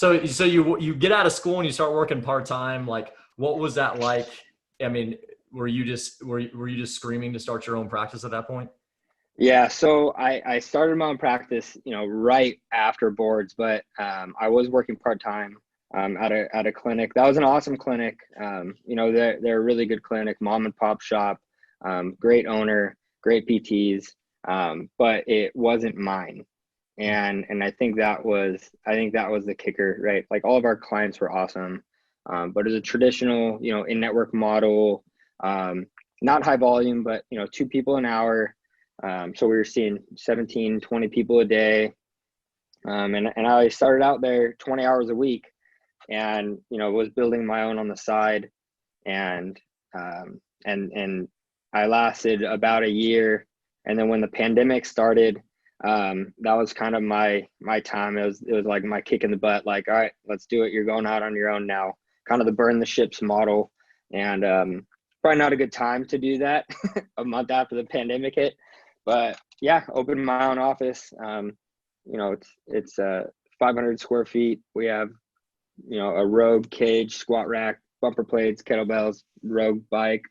So you get out of school and you start working part-time. Like, what was that like? I mean, were you just screaming to start your own practice at that point? Yeah, so I started my own practice, right after boards, but I was working part-time at a clinic. That was an awesome clinic. They're a really good clinic, mom and pop shop, great owner, great PTs, but it wasn't mine. And I think that was the kicker, right? Like all of our clients were awesome, but it was a traditional, in-network model, not high volume, but two people an hour. So we were seeing 17, 20 people a day. And I started out there 20 hours a week and, was building my own on the side. And, and I lasted about a year. And then when the pandemic started, that was kind of my time. It was like my kick in the butt, like, all right, let's do it. You're going out on your own now, kind of the burn the ships model. And, probably not a good time to do that a month after the pandemic hit. But yeah, opened my own office. It's 500 square feet. We have, a Rogue cage, squat rack, bumper plates, kettlebells, Rogue bike,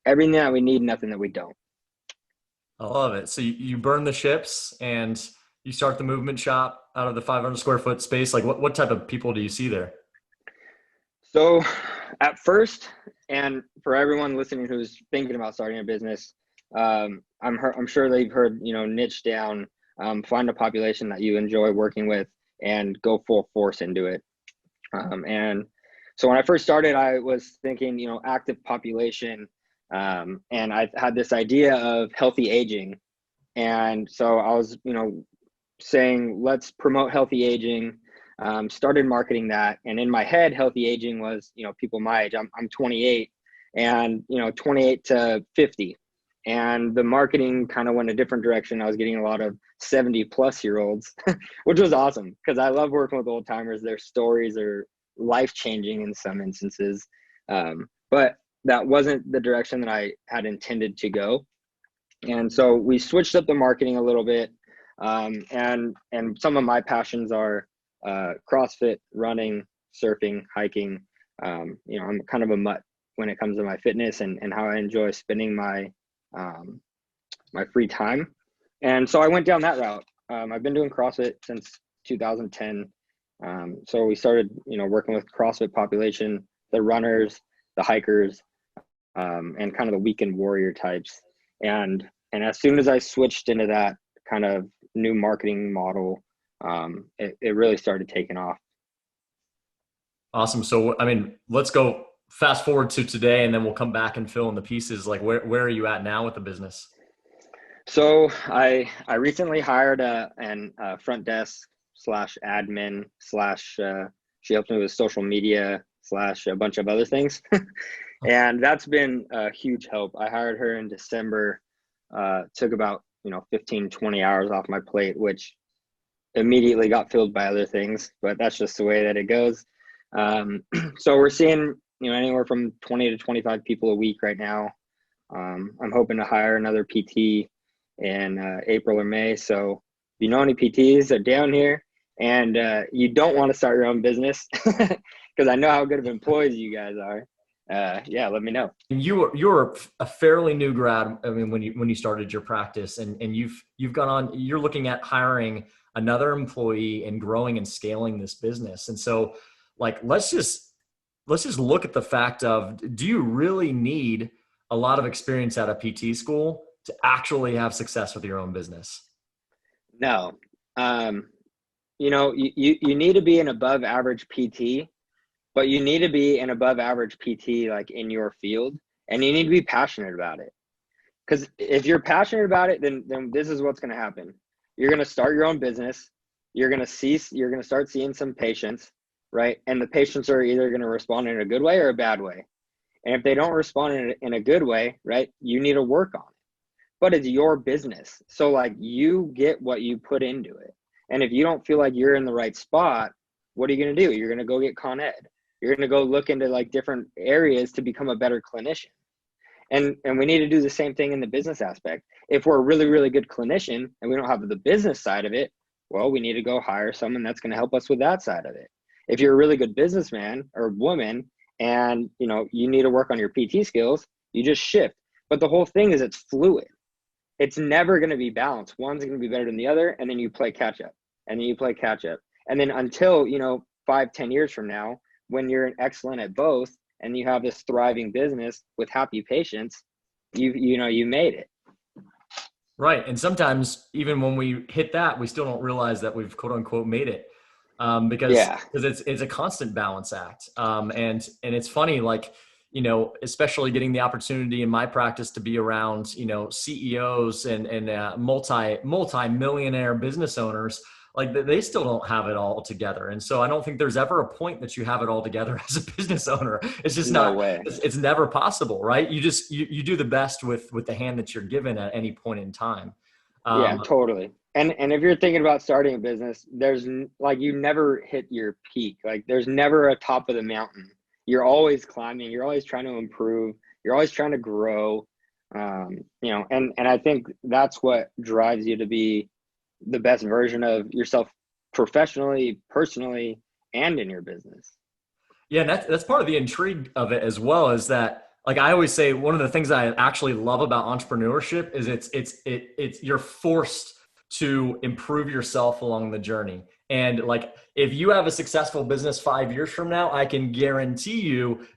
everything that we need, nothing that we don't. I love it. So you burn the ships and you start the movement shop out of the 500 square foot space. Like what type of people do you see there? So at first, and for everyone listening who's thinking about starting a business, I'm sure they've heard, niche down, find a population that you enjoy working with and go full force into it. And so when I first started, I was thinking, active population, and I had this idea of healthy aging. And so I was, saying, let's promote healthy aging, started marketing that. And in my head, healthy aging was, people my age. I'm 28 and, 28 to 50. And the marketing kind of went a different direction. I was getting a lot of 70-plus-year-olds, which was awesome because I love working with old timers. Their stories are life changing in some instances. But that wasn't the direction that I had intended to go. And so we switched up the marketing a little bit. And some of my passions are CrossFit, running, surfing, hiking. I'm kind of a mutt when it comes to my fitness and how I enjoy spending my free time. And so I went down that route. I've been doing CrossFit since 2010. So we started, working with CrossFit population, the runners, the hikers, and kind of the weekend warrior types. And as soon as I switched into that kind of new marketing model, it really started taking off. Awesome. So, I mean, let's go fast forward to today and then we'll come back and fill in the pieces. Like where are you at now with the business? So I recently hired a front desk slash admin slash, she helped me with social media slash a bunch of other things. And that's been a huge help. I hired her in December, took about, 15, 20 hours off my plate, which immediately got filled by other things, but that's just the way that it goes. So we're seeing, anywhere from 20 to 25 people a week right now. I'm hoping to hire another PT in April or May. So if you know any PTs that are down here and you don't want to start your own business, because I know how good of employees you guys are, yeah, let me know. You're a fairly new grad. I mean, when you started your practice and you've gone on, you're looking at hiring another employee and growing and scaling this business. And so like, let's just look at the fact of, do you really need a lot of experience at a PT school to actually have success with your own business? No. You need to be an above average PT, but you need to be an above average PT like in your field, and you need to be passionate about it. Because if you're passionate about it, then this is what's going to happen. You're going to start your own business. You're going to start seeing some patients, right? And the patients are either going to respond in a good way or a bad way. And if they don't respond in a good way, right, you need to work on it. But it's your business. So like you get what you put into it. And if you don't feel like you're in the right spot, what are you going to do? You're going to go get Con Ed. You're going to go look into like different areas to become a better clinician. And we need to do the same thing in the business aspect. If we're a really, really good clinician and we don't have the business side of it, well, we need to go hire someone that's going to help us with that side of it. If you're a really good businessman or woman and, you know, you need to work on your PT skills, you just shift. But the whole thing is it's fluid. It's never going to be balanced. One's going to be better than the other. And then you play catch up and then you play catch up. And then until, you know, 5-10 years from now, when you're excellent at both and you have this thriving business with happy patients, you made it. Right. And sometimes even when we hit that, we still don't realize that we've quote unquote made it. Because it's a constant balance act. And it's funny, like, you know, especially getting the opportunity in my practice to be around, you know, CEOs and multi-millionaire business owners, like they still don't have it all together. And so I don't think there's ever a point that you have it all together as a business owner. It's just no way. It's never possible, right? You just, you do the best with the hand that you're given at any point in time. Yeah, totally. And if you're thinking about starting a business, there's like, you never hit your peak. Like there's never a top of the mountain. You're always climbing. You're always trying to improve. You're always trying to grow. You know, and I think that's what drives you to be the best version of yourself professionally, personally, and in your business. Yeah, and that's part of the intrigue of it as well, is that, like I always say, one of the things I actually love about entrepreneurship is it's you're forced to improve yourself along the journey. And like, if you have a successful business 5 years from now, I can guarantee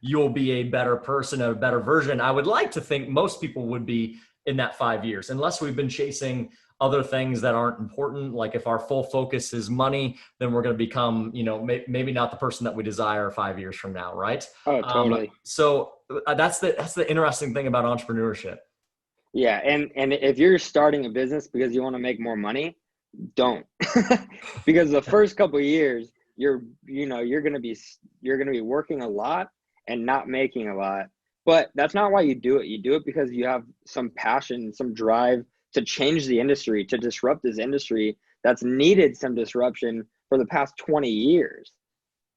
you'll be a better person, a better version. I would like to think most people would be in that 5 years, unless we've been chasing other things that aren't important. Like if our full focus is money, then we're going to become, you know, maybe not the person that we desire 5 years from now. Right. Oh, totally. So that's the interesting thing about entrepreneurship. Yeah. And if you're starting a business because you want to make more money, don't. Because the first couple of years, you're going to be working a lot and not making a lot. But that's not why you do it. You do it because you have some passion, some drive to change the industry, to disrupt this industry that's needed some disruption for the past 20 years.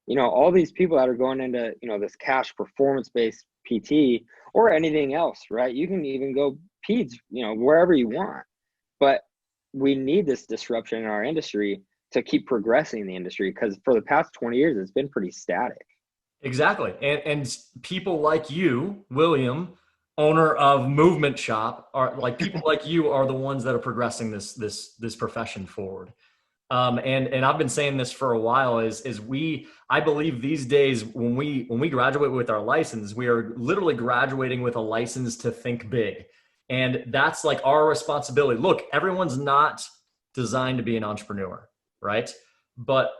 You know, all these people that are going into, you know, this cash performance-based PT or anything else, right? You can even go peds, you know, wherever you want. But we need this disruption in our industry to keep progressing the industry, because for the past 20 years, it's been pretty static. Exactly. And people like you, William, owner of Movement Schopp, are like, people like you are the ones that are progressing this profession forward. And I've been saying this for a while, I believe these days when we graduate with our license, we are literally graduating with a license to think big. And that's like our responsibility. Look, everyone's not designed to be an entrepreneur, right? But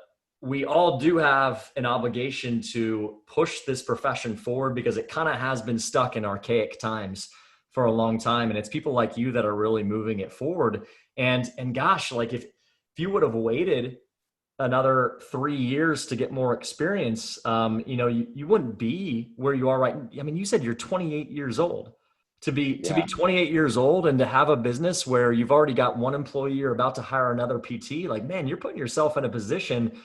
we all do have an obligation to push this profession forward, because it kind of has been stuck in archaic times for a long time. And it's people like you that are really moving it forward. And gosh, like if you would have waited another 3 years to get more experience, you know, you wouldn't be where you are right. I mean, you said you're 28 years old. To be 28 years old and to have a business where you've already got one employee, you're about to hire another PT, like, man, you're putting yourself in a position,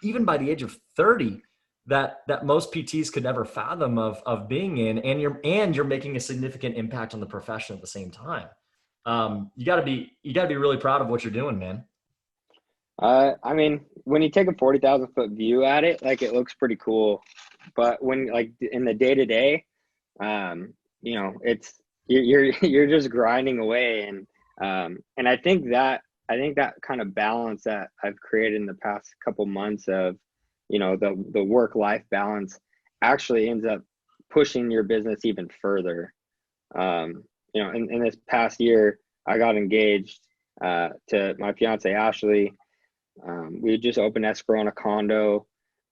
even by the age of 30, that most PTs could never fathom of being in, and you're making a significant impact on the profession at the same time. You gotta be really proud of what you're doing, man. I mean, when you take a 40,000 foot view at it, like, it looks pretty cool, but when, like, in the day to day, you know, you're just grinding away. And I think that kind of balance that I've created in the past couple months of, you know, the work-life balance actually ends up pushing your business even further. You know, in this past year, I got engaged to my fiance, Ashley. We just opened escrow on a condo.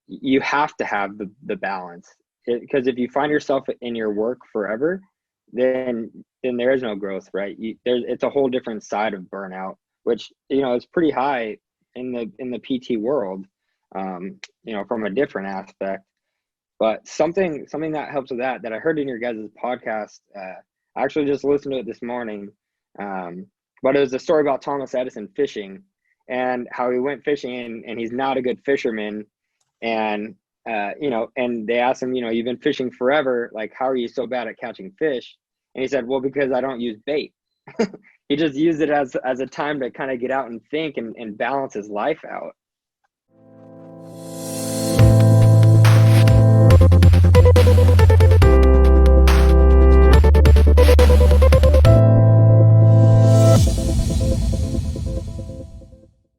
You have to have the balance, because if you find yourself in your work forever, then there is no growth, right? It's a whole different side of burnout, which, you know, is pretty high in the PT world, you know, from a different aspect. But something that helps with that I heard in your guys' podcast, I actually just listened to it this morning, but it was a story about Thomas Edison fishing and how he went fishing and he's not a good fisherman. And you know, and they asked him, you know, you've been fishing forever, like, how are you so bad at catching fish? And he said, well, because I don't use bait. He just used it as a time to kind of get out and think and balance his life out.